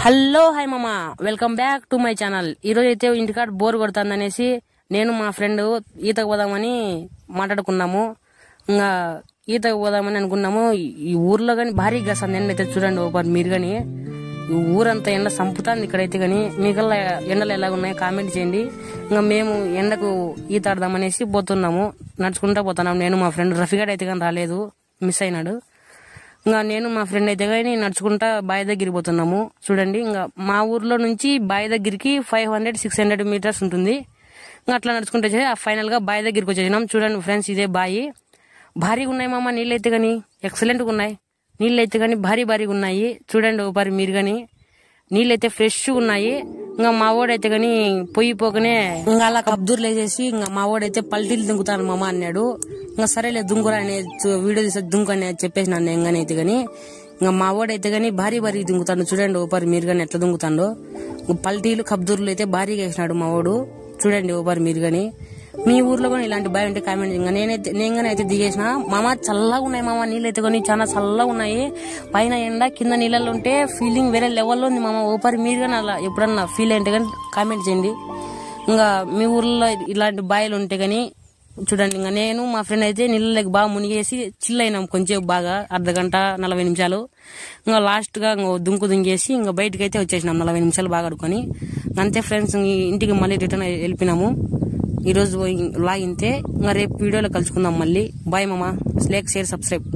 Hello hi మామా, welcome back to my channel. ఈరోజు అయితే ఇంటికాడ బోర్ కొడుతుందనేసి నేను మా ఫ్రెండ్ ఈతకు పోదామని మాట్లాడుకున్నాము. ఇంకా ఈతకు పోదామని అనుకున్నాము. ఈ ఊర్లో కానీ భారీగా కాస్తుంది ఎండ అయితే చూడండి ఒకటి మీరు కానీ. ఈ ఊరంతా ఎండ సంపుతాంది ఇక్కడైతే కానీ. మీకల్లా ఎండలు ఎలాగున్నాయో కామెంట్ చేయండి. ఇంకా మేము ఎండకు ఈత ఆడదామనేసి పోతున్నాము, నడుచుకుంటా పోతున్నాము. నేను మా ఫ్రెండ్ రఫీగాడ్ అయితే కానీ రాలేదు, మిస్ అయినాడు. ఇంకా నేను మా ఫ్రెండ్ అయితే కానీ నడుచుకుంటా బావి దగ్గరికి పోతున్నాము. చూడండి, ఇంకా మా ఊర్లో నుంచి బావి దగ్గరికి 500-600 మీటర్స్ ఉంటుంది. ఇంకా అట్లా నడుచుకుంటే ఫైనల్ గా బావి దగ్గరికి వచ్చేసినాం. చూడండి ఫ్రెండ్స్, ఇదే బావి. భారీగా ఉన్నాయి మామ, నీళ్ళు అయితే కానీ ఎక్సలెంట్ గా ఉన్నాయి. నీళ్ళు అయితే కానీ భారీగా ఉన్నాయి. చూడండి ఒకసారి మీరు కానీ, నీళ్ళు అయితే ఫ్రెష్ ఉన్నాయి. ఇంకా మా వాడైతే కానీ పోయిపోకనే ఇంకా అలా కబ్జూర్లు వేసేసి ఇంకా మా వాడైతే పల్టీలు దుంకుతాను మామ అన్నాడు. ఇంకా సరేలే దుంకురా అనే వీడియో తీసే దుంకు అని చెప్పేసి నన్ను ఎంగనైతే కానీ. ఇంకా మా వాడైతే కానీ భారీ దుంకుతాడు. చూడండి ఒకసారి మీరు కానీ ఎట్లా దుంకుతాడో. పల్టీలు కబ్జూర్లు అయితే భారీగా వేసినాడు మా వాడు. చూడండి ఒకసారి మీరు కానీ. మీ ఊర్లో కూడా ఇలాంటి బావి ఉంటే కామెంట్. ఇంకా నేనైతే దిగేసిన మామ. చల్లగా ఉన్నాయి మామ, నీళ్ళు అయితే కానీ చాలా చల్లగా ఉన్నాయి. పైన ఎండ, కింద నీళ్ళలో ఉంటే ఫీలింగ్ వేరే లెవెల్లో ఉంది మామ. ఓపరి మీరు కానీ అలా ఎప్పుడన్నా ఫీల్ అయితే కానీ కామెంట్ చేయండి. ఇంకా మీ ఊర్లో ఇలాంటి బావిలు ఉంటే కానీ చూడండి. ఇంకా నేను మా ఫ్రెండ్ అయితే నీళ్ళకి బాగా మునిగేసి చిల్ అయినాం కొంచెం బాగా, అర్ధగంట 40 నిమిషాలు. ఇంకా లాస్ట్ గా దుంకేసి ఇంకా బయటకి అయితే వచ్చేసినాం 40 నిమిషాలు బాగా ఆడుకొని. అంతే ఫ్రెండ్స్, ఇంటికి మళ్ళీ రిటర్న్ వెళ్ళిపోయినాము. ఈ రోజు లాగింతే. ఇంకా రేపు వీడియోలో కలుసుకుందాం మళ్ళీ. బాయ్ మామ. Like, share, subscribe.